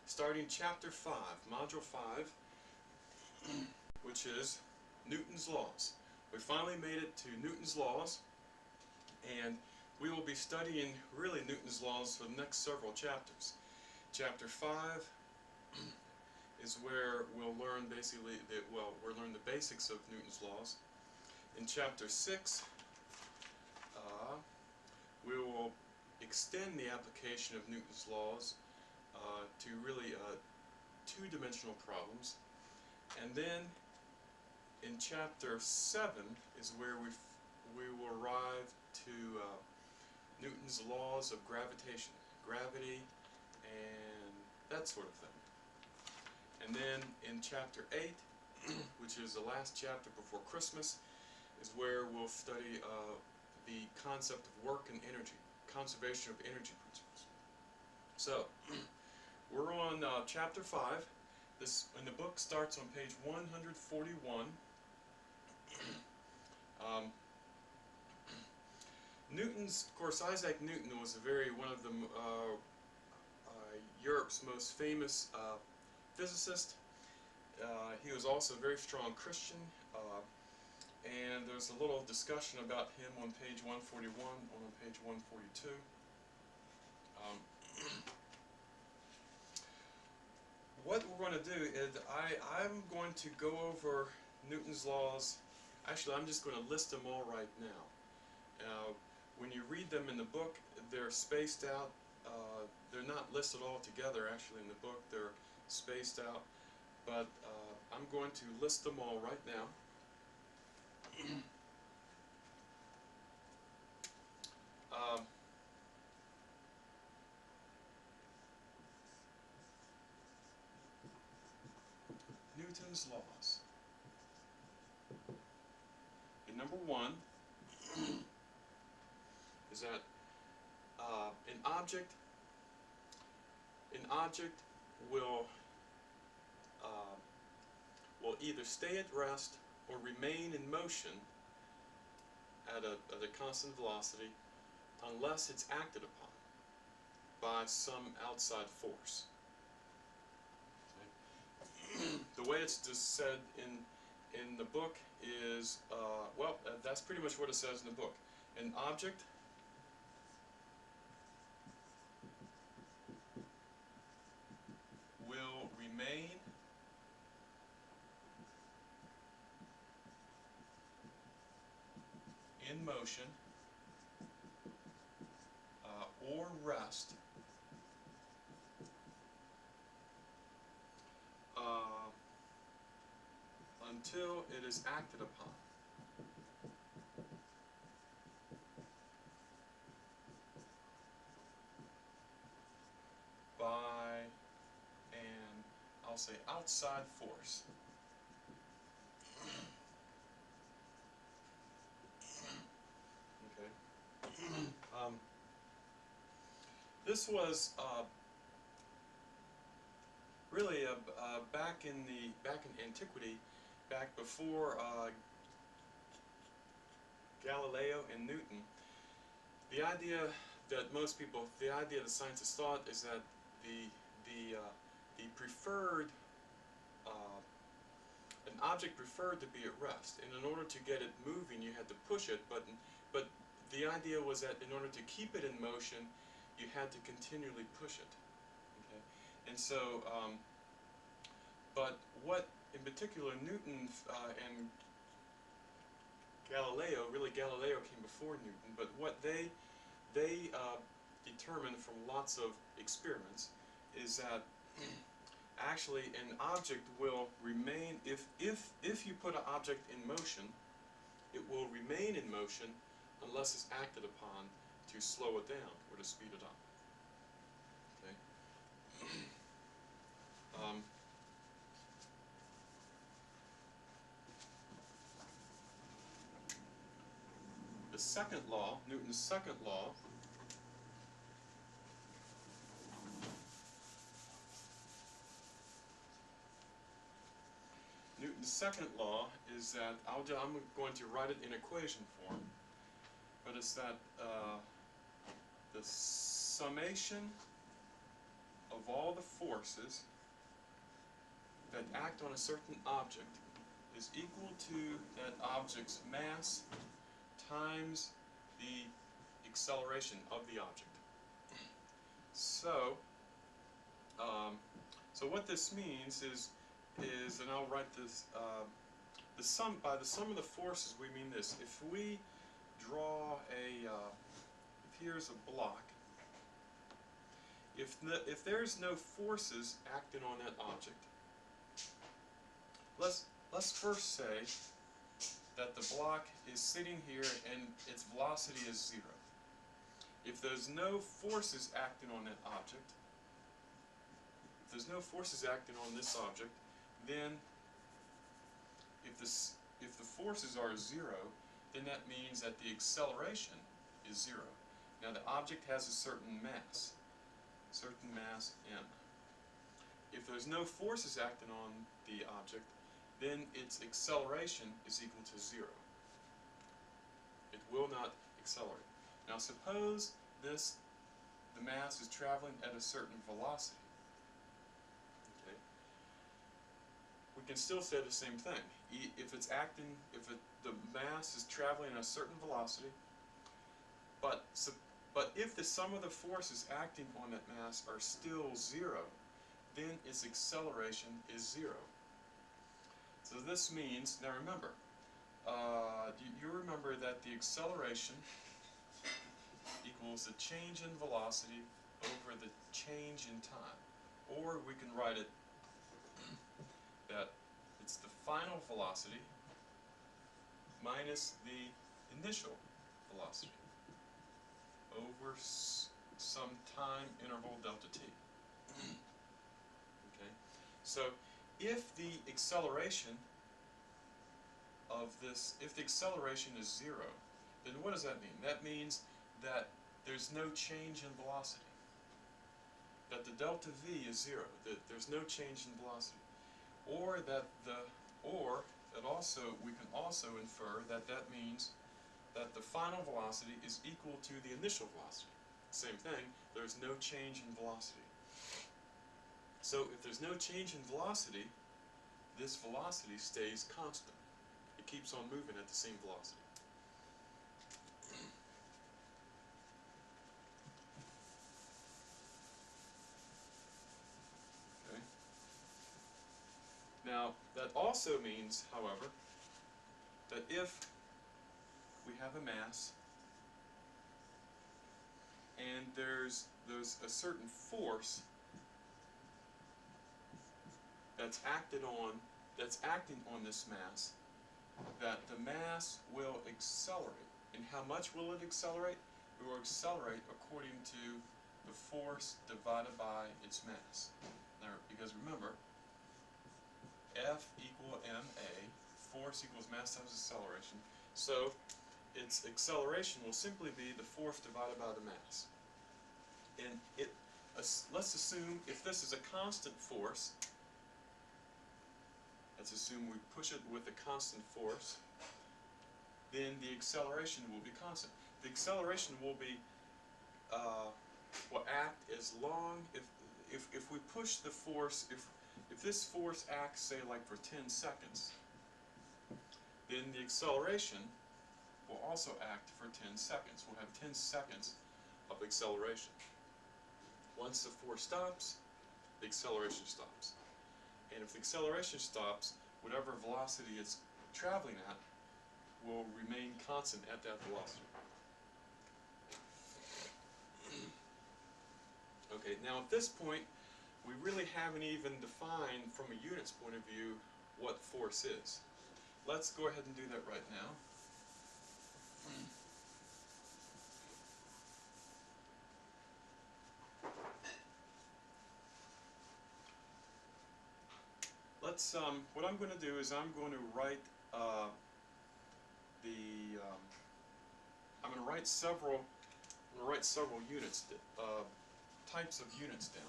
starting Chapter 5, Module 5, which is Newton's Laws. We finally made it to Newton's Laws, and we will be studying really Newton's Laws for the next several chapters. Chapter 5 is where we'll learn basically, we'll learn the basics of Newton's Laws. In Chapter 6, we will extend the application of Newton's Laws to really two-dimensional problems. And then in Chapter 7 is where we will arrive to Newton's laws of gravitation, gravity, and that sort of thing. And then in Chapter 8, which is the last chapter before Christmas, is where we'll study the concept of work and energy, conservation of energy principles. So, we're on Chapter 5. And the book starts on page 141. Newton's, of course, Isaac Newton was one of the Europe's most famous physicists. He was also a very strong Christian, and there's a little discussion about him on page 141 and on page 142. What we're going to do is I'm going to go over Newton's laws. Actually, I'm just going to list them all right now. When you read them in the book, they're spaced out. They're not listed all together actually in the book. They're spaced out. But I'm going to list them all right now. Newton's laws. And number one is that an object will either stay at rest or remain in motion at a constant velocity unless it's acted upon by some outside force. Okay. The way it's just said in the book is, that's pretty much what it says in the book. An object will remain in motion or rest until it is acted upon by an, I'll say, outside force. Okay. This was really back in antiquity, back before Galileo and Newton. The idea that the scientists thought is that the preferred an object preferred to be at rest, and in order to get it moving you had to push it, but the idea was that in order to keep it in motion you had to continually push it. Okay? And so but what in particular Newton and Galileo, really Galileo came before Newton, but what they determined from lots of experiments is that actually an object will remain, if you put an object in motion, it will remain in motion unless it's acted upon to slow it down or to speed it up. Okay. The second law, Newton's second law, Newton's second law is that, I'm going to write it in equation form, but it's that the summation of all the forces that act on a certain object is equal to that object's mass times the acceleration of the object. So, so what this means is, and I'll write this, by the sum of the forces we mean this. If we draw if here's a block, if there's no forces acting on that object, let's first say that the block is sitting here and its velocity is 0. If there's no forces acting on that object, if there's no forces acting on this object, then if the forces are 0, then that means that the acceleration is 0. Now the object has a certain mass m. If there's no forces acting on the object, then its acceleration is equal to 0. It will not accelerate. Now suppose the mass is traveling at a certain velocity. Okay. We can still say the same thing. If the mass is traveling at a certain velocity, but if the sum of the forces acting on that mass are still 0, then its acceleration is 0. So this means, now remember, you remember that the acceleration equals the change in velocity over the change in time. Or we can write it that it's the final velocity minus the initial velocity over some time interval delta t. Okay? So if the acceleration is 0, then what does that mean? That means that there's no change in velocity. That the delta v is 0. That there's no change in velocity. Or we can also infer that that means that the final velocity is equal to the initial velocity. Same thing, there's no change in velocity. So if there's no change in velocity, this velocity stays constant. It keeps on moving at the same velocity. Okay. Now, that also means, however, that if we have a mass and there's a certain force that's acting on this mass, that the mass will accelerate. And how much will it accelerate? It will accelerate according to the force divided by its mass. Now, because remember, F equal ma, force equals mass times acceleration. So its acceleration will simply be the force divided by the mass. And let's assume if this is a constant force, let's assume we push it with a constant force, then the acceleration will be constant. The acceleration will act as long if we push the force, if this force acts, say, like for 10 seconds, then the acceleration will also act for 10 seconds. We'll have 10 seconds of acceleration. Once the force stops, the acceleration stops. And if the acceleration stops, whatever velocity it's traveling at will remain constant at that velocity. Okay, now at this point, we really haven't even defined from a unit's point of view what force is. Let's go ahead and do that right now. What I'm going to do is I'm going to write I'm going to write several units, types of units down.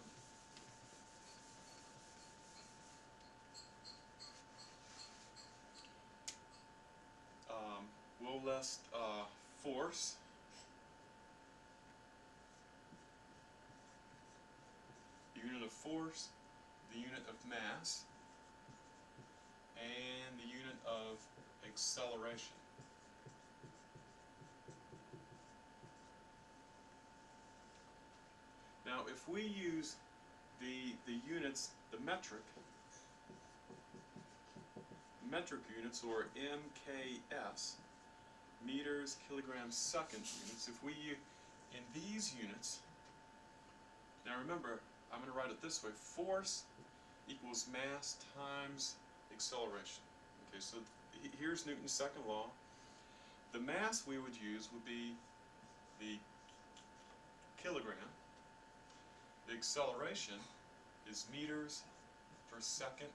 We'll list force, unit of force, the unit of mass, and the unit of acceleration. Now, if we use the units, the metric units, or MKS, meters, kilograms, seconds units, if we use in these units, now remember, I'm going to write it this way: force equals mass times acceleration. Okay, so here's Newton's second law. The mass we would use would be the kilogram. The acceleration is meters per second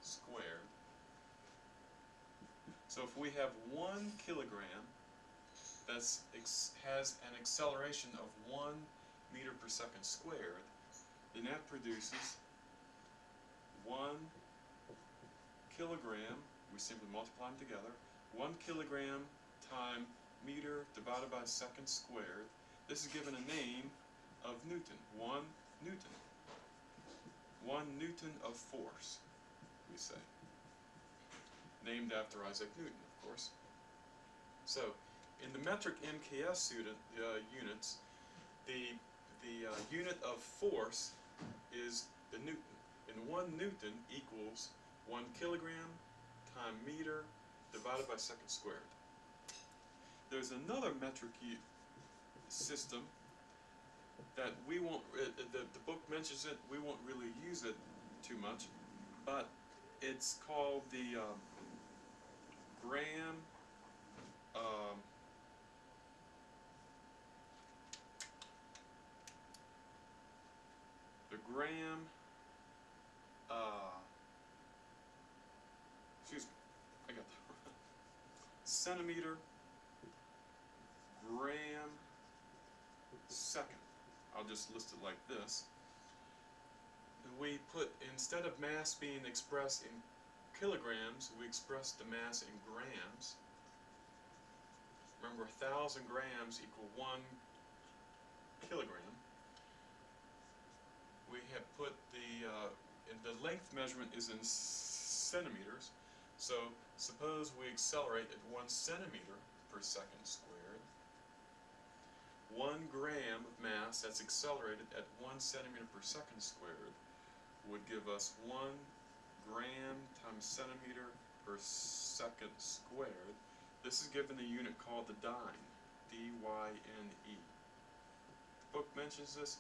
squared. So if we have 1 kilogram that has an acceleration of 1 meter per second squared, then that produces 1 kilogram, we simply multiply them together, 1 kilogram times meter divided by second squared. This is given a name of Newton, 1 Newton. 1 Newton of force, we say. Named after Isaac Newton, of course. So, in the metric MKS units, the unit of force is the Newton. And 1 Newton equals 1 kilogram times meter divided by second squared. There's another metric system that we won't, the book mentions it, we won't really use it too much, but it's called the gram, excuse me, I got that. Centimeter, gram, second. I'll just list it like this. We put, instead of mass being expressed in kilograms, we express the mass in grams. Remember, 1,000 grams equal 1 kilogram. We have put the length measurement is in centimeters. So suppose we accelerate at 1 centimeter per second squared. 1 gram of mass that's accelerated at 1 centimeter per second squared would give us 1 gram times centimeter per second squared. This is given the unit called the dyne, D-Y-N-E. The book mentions this.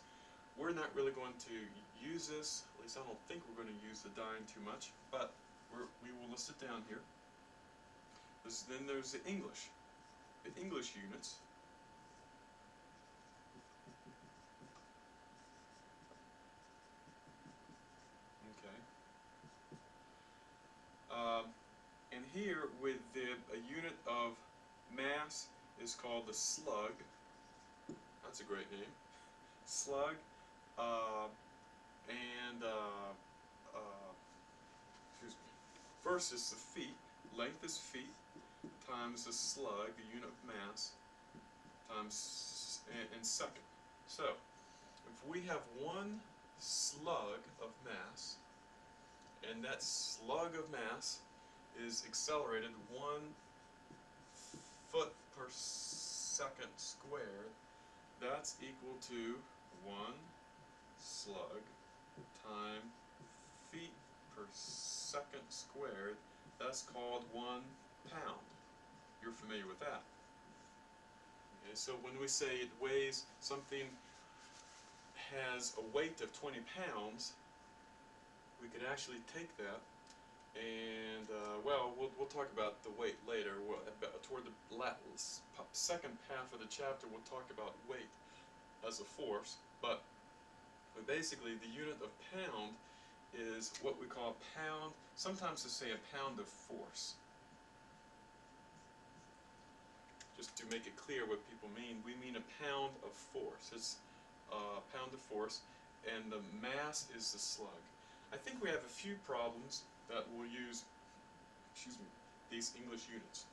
We're not really going to use this, at least I don't think we're going to use the dyne too much, but we will list it down here. Then there's the English units. Okay. And here, with a unit of mass is called the slug. That's a great name. Slug. Excuse me. First is the feet. Length is feet times the slug, the unit of mass, times in second. So, if we have 1 slug of mass, and that slug of mass is accelerated 1 foot per second squared, that's equal to 1 slug times feet per second squared. That's called 1 pound. You're familiar with that. Okay, so when we say it weighs, something has a weight of 20 pounds, we could actually take that and, well, we'll talk about the weight later. Toward the second half of the chapter, we'll talk about weight as a force, but basically the unit of pound is what we call a pound. Sometimes to say a pound of force. Just to make it clear what people mean, we mean a pound of force. It's a pound of force, and the mass is the slug. I think we have a few problems that will use, these English units.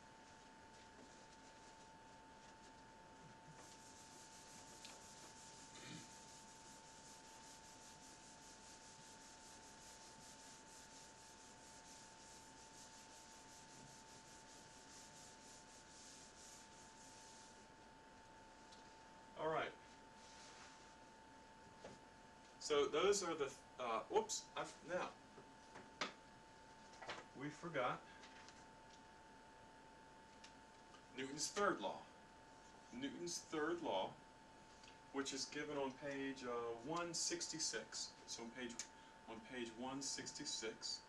So those are the, oops, now, we forgot Newton's third law. Newton's third law, which is given on page 166. So on page 166,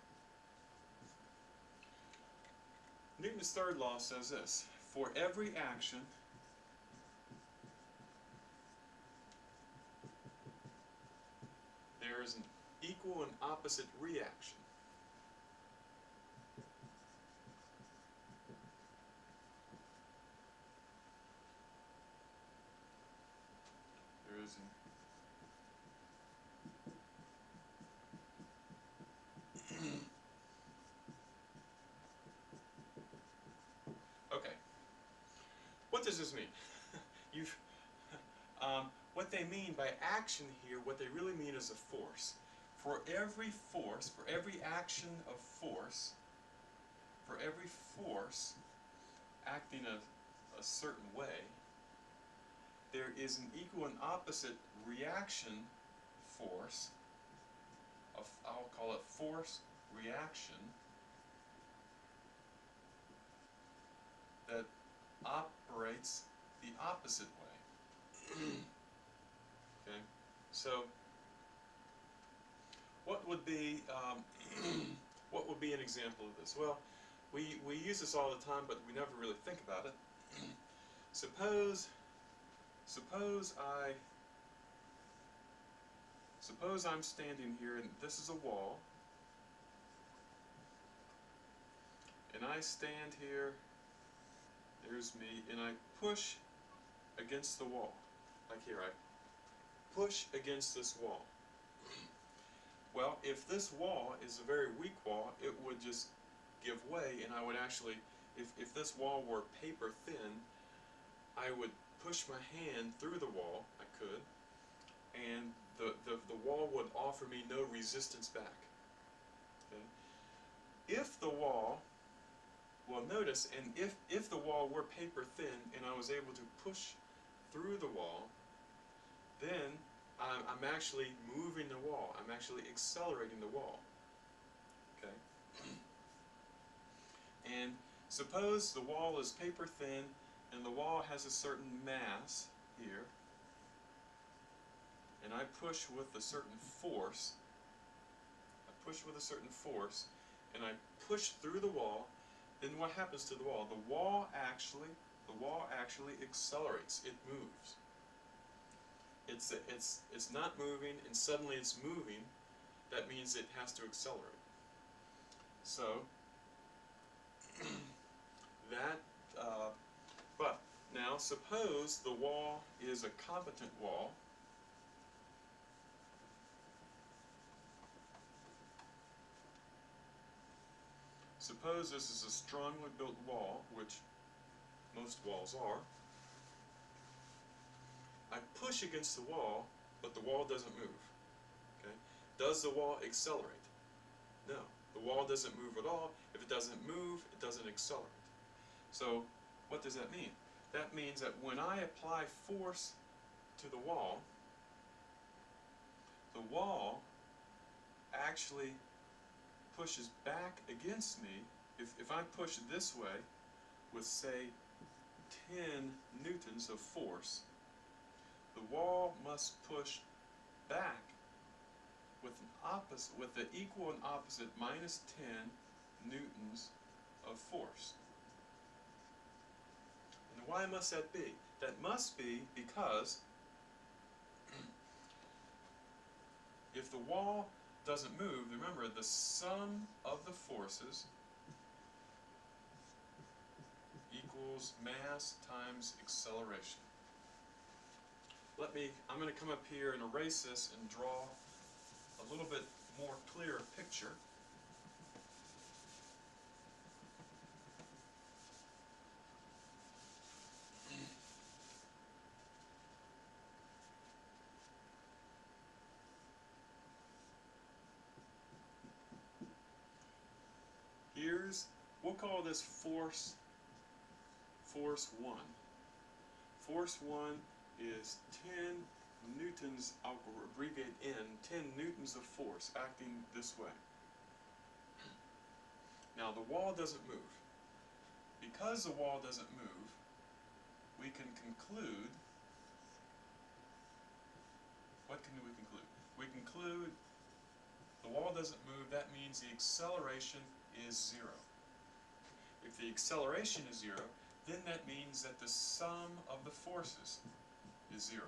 Newton's third law says this: for every action there is an equal and opposite reaction. There is an okay. What does this mean? You've what they mean by action here, what they really mean is a force. For every force, for every action of force, for every force acting a certain way, there is an equal and opposite reaction force, I'll call it force reaction, that operates the opposite way. Okay, so what would be what would be an example of this? Well, we use this all the time, but we never really think about it. Suppose I'm standing here, and this is a wall, and I stand here. There's me, and I push against the wall, like here. I push against this wall. Well, if this wall is a very weak wall, it would just give way, and I would actually, if this wall were paper thin, I would push my hand through the wall. I could, and the wall would offer me no resistance back. Okay? If the wall, well, notice, and if the wall were paper thin and I was able to push through the wall, then I'm actually moving the wall. I'm actually accelerating the wall. Okay? And suppose the wall is paper thin and the wall has a certain mass here, and I push with a certain force. I push with a certain force, and I push through the wall. Then what happens to the wall? The wall actually accelerates. It moves. It's not moving, and suddenly it's moving. That means it has to accelerate. So that. But now suppose the wall is a competent wall. Suppose this is a strongly built wall, which most walls are. I push against the wall, but the wall doesn't move. Okay? Does the wall accelerate? No. The wall doesn't move at all. If it doesn't move, it doesn't accelerate. So what does that mean? That means that when I apply force to the wall actually pushes back against me. If I push this way with, say, 10 newtons of force, the wall must push back with the equal and opposite minus 10 newtons of force. And why must that be? That must be because if the wall doesn't move, remember the sum of the forces equals mass times acceleration. I'm going to come up here and erase this and draw a little bit more clear picture. We'll call this force 1. Force 1 is 10 newtons, I'll abbreviate N, 10 newtons of force acting this way. Now the wall doesn't move. Because the wall doesn't move, we can conclude, what can we conclude? We conclude the wall doesn't move, that means the acceleration is 0. If the acceleration is 0, then that means that the sum of the forces is 0.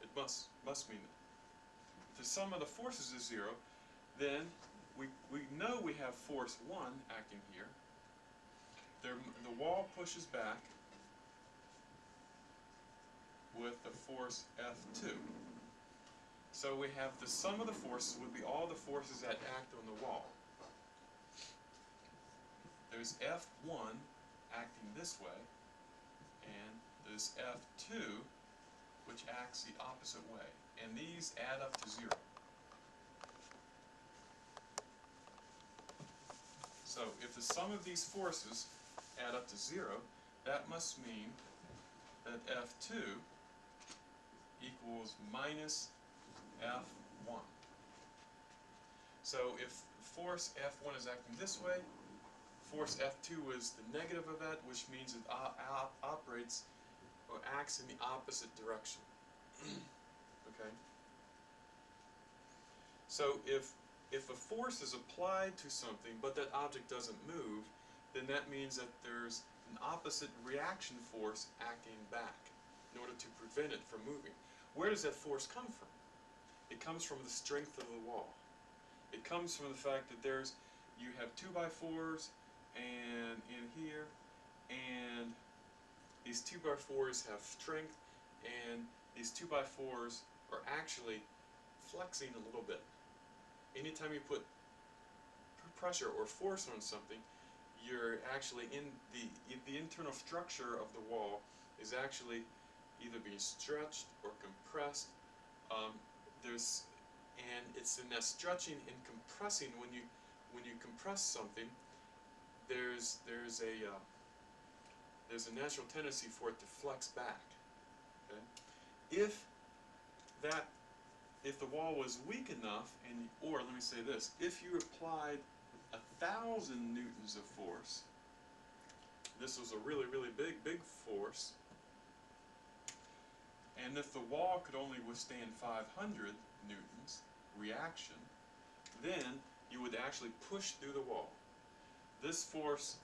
It must mean that. If the sum of the forces is 0, then we know we have force 1 acting here. The wall pushes back with the force F2. So we have the sum of the forces would be all the forces that act on the wall. There's F1 acting this way, and there's F2 which acts the opposite way. And these add up to 0. So if the sum of these forces add up to 0, that must mean that F2 equals minus F1. So if force F1 is acting this way, force F2 is the negative of that, which means it operates or acts in the opposite direction. Okay? So if a force is applied to something but that object doesn't move, then that means that there's an opposite reaction force acting back in order to prevent it from moving. Where does that force come from? It comes from the strength of the wall. It comes from the fact that you have 2x4s and in here, and these 2x4s have strength, and these 2x4s are actually flexing a little bit. Anytime you put pressure or force on something, you're actually in the internal structure of the wall is actually either being stretched or compressed. And it's in that stretching and compressing. When you compress something, there's a natural tendency for it to flex back. Okay? If the wall was weak enough, or let me say this, if you applied 1,000 newtons of force, this was a really, really big force, and if the wall could only withstand 500 newtons reaction, then you would actually push through the wall. This force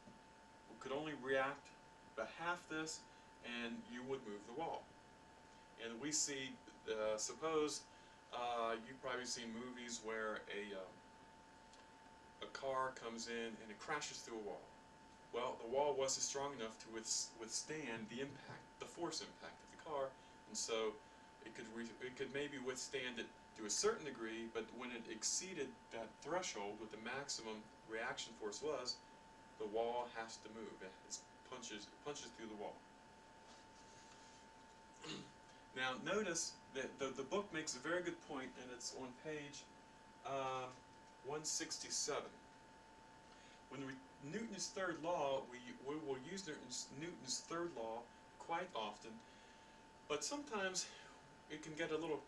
could only react by half this, and you would move the wall. And we see, suppose you've probably seen movies where a car comes in and it crashes through a wall. Well, the wall wasn't strong enough to withstand the impact, the force impact of the car, and so it could maybe withstand it to a certain degree, but when it exceeded that threshold, what the maximum reaction force was, the wall has to move. It punches through the wall. Now notice that the book makes a very good point, and it's on page 167. Newton's third law, we will use Newton's third law quite often, but sometimes it can get a little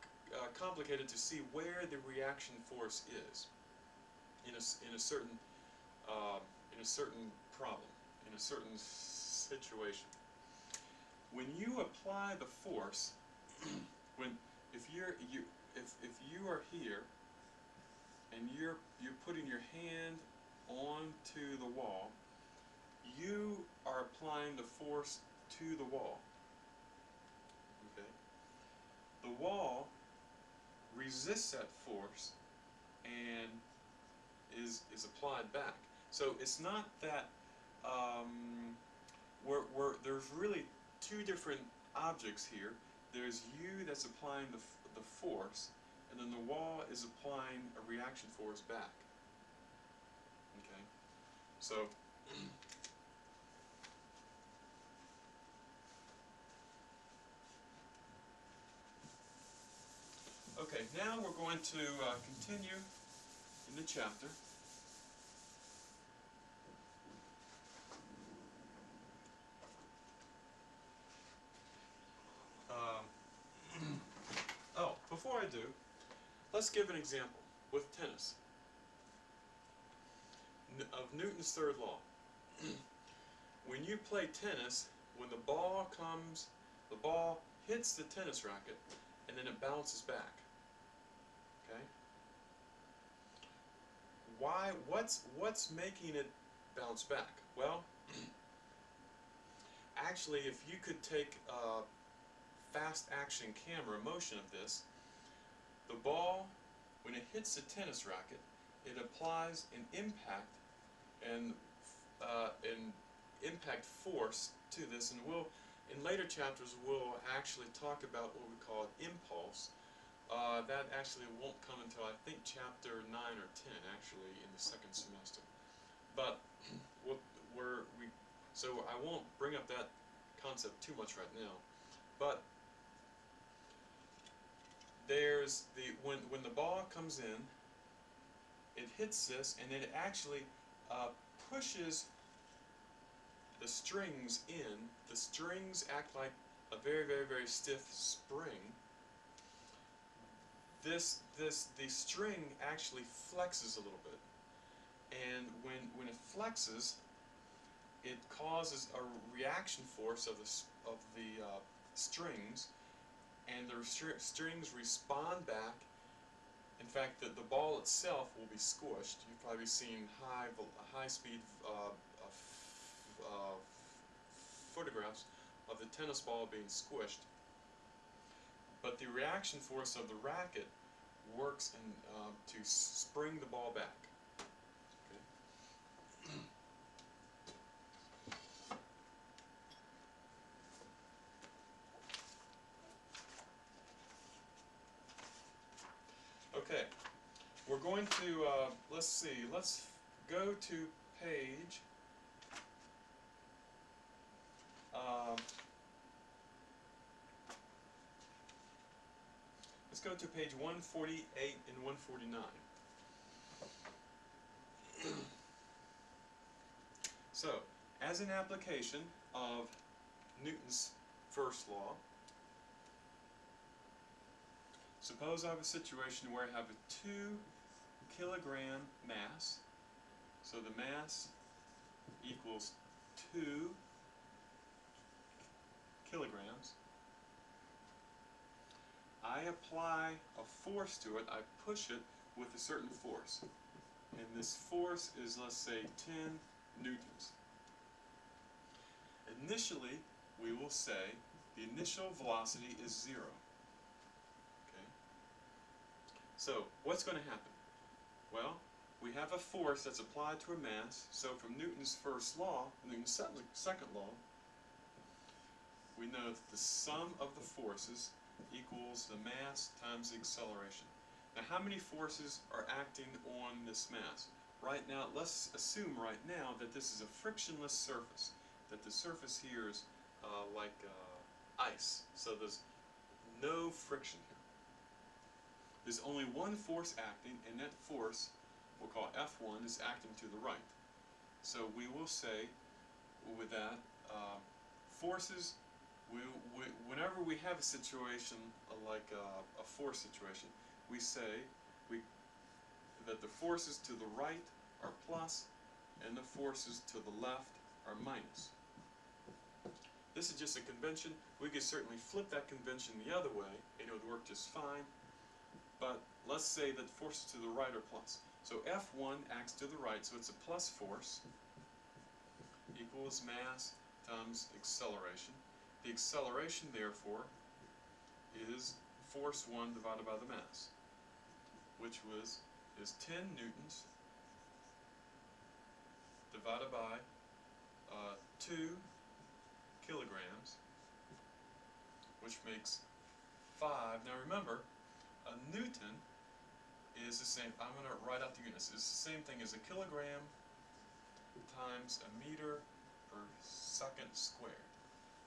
complicated to see where the reaction force is in a certain problem, in a certain situation. When you apply the force, if you are here and you're putting your hand onto the wall, you are applying the force to the wall. Okay? The wall resists that force and is applied back. So it's not that there's really two different objects here. There's you that's applying the force, and then the wall is applying a reaction force back. Okay, so okay, now we're going to continue in the chapter. let's give an example with tennis of Newton's third law. When you play tennis, when the ball hits the tennis racket, and then it bounces back. Okay? Why? What's making it bounce back? Well, actually, if you could take a fast action camera motion of this, the ball, when it hits the tennis racket, it applies an impact and an impact force to this, and in later chapters we'll actually talk about what we call impulse. That actually won't come until I think chapter 9 or 10 actually in the second semester. But so I won't bring up that concept too much right now. But there's when the ball comes in, it hits this, and then it actually pushes the strings in. The strings act like a very, very, very stiff spring. The string actually flexes a little bit, and when it flexes, it causes a reaction force of the strings, and the strings respond back. In fact, the ball itself will be squished. You've probably seen high-speed photographs of the tennis ball being squished. But the reaction force of the racket works to spring the ball back. Okay, we're going to, let's go to page, let's go to page 148 and 149. So, as an application of Newton's first law, suppose I have a situation where I have a 2 kilogram mass. So the mass equals 2 kilograms. I apply a force to it. I push it with a certain force. And this force is, let's say, 10 newtons. Initially, we will say the initial velocity is 0. So, what's going to happen? Well, we have a force that's applied to a mass. So from Newton's first law, Newton's second law, we know that the sum of the forces equals the mass times the acceleration. Now, how many forces are acting on this mass? Right now, let's assume right now that this is a frictionless surface, that the surface here is like ice, so there's no friction here. There's only one force acting, and that force, we'll call F1, is acting to the right. So we will say with that, forces, whenever we have a situation like a force situation, we say that the forces to the right are plus, and the forces to the left are minus. This is just a convention. We could certainly flip that convention the other way, and it would work just fine. But let's say that forces to the right are plus. So F1 acts to the right, so it's a plus force equals mass times acceleration. The acceleration, therefore, is force 1 divided by the mass, which is 10 newtons divided by 2 kilograms, which makes 5. Now remember, a newton is the same, I'm going to write out the units, it's the same thing as a kilogram times a meter per second squared.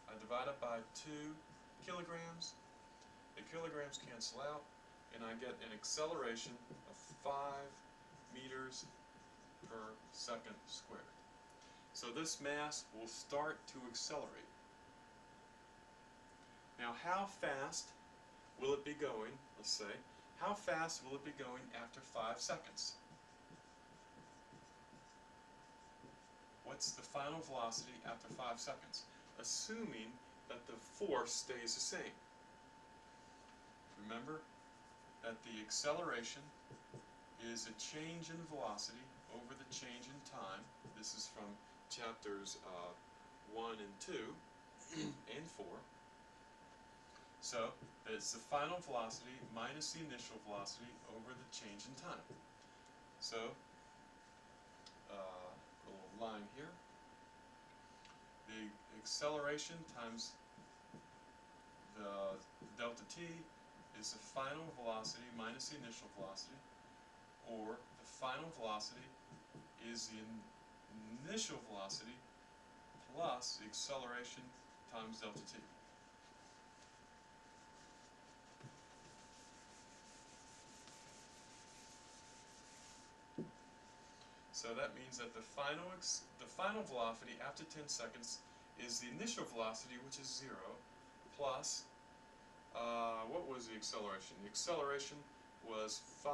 I divide it by 2 kilograms, the kilograms cancel out, and I get an acceleration of 5 meters per second squared. So this mass will start to accelerate. Now how fast will it be going, let's say, how fast will it be going after 5 seconds? What's the final velocity after 5 seconds? Assuming that the force stays the same. Remember that the acceleration is a change in velocity over the change in time. This is from chapters 1 and 2 and 4. So, it's the final velocity minus the initial velocity over the change in time. So, a little line here. The acceleration times the delta t is the final velocity minus the initial velocity, or the final velocity is the initial velocity plus the acceleration times delta t. So that means that the final velocity after 10 seconds is the initial velocity, which is 0, plus, what was the acceleration? The acceleration was 5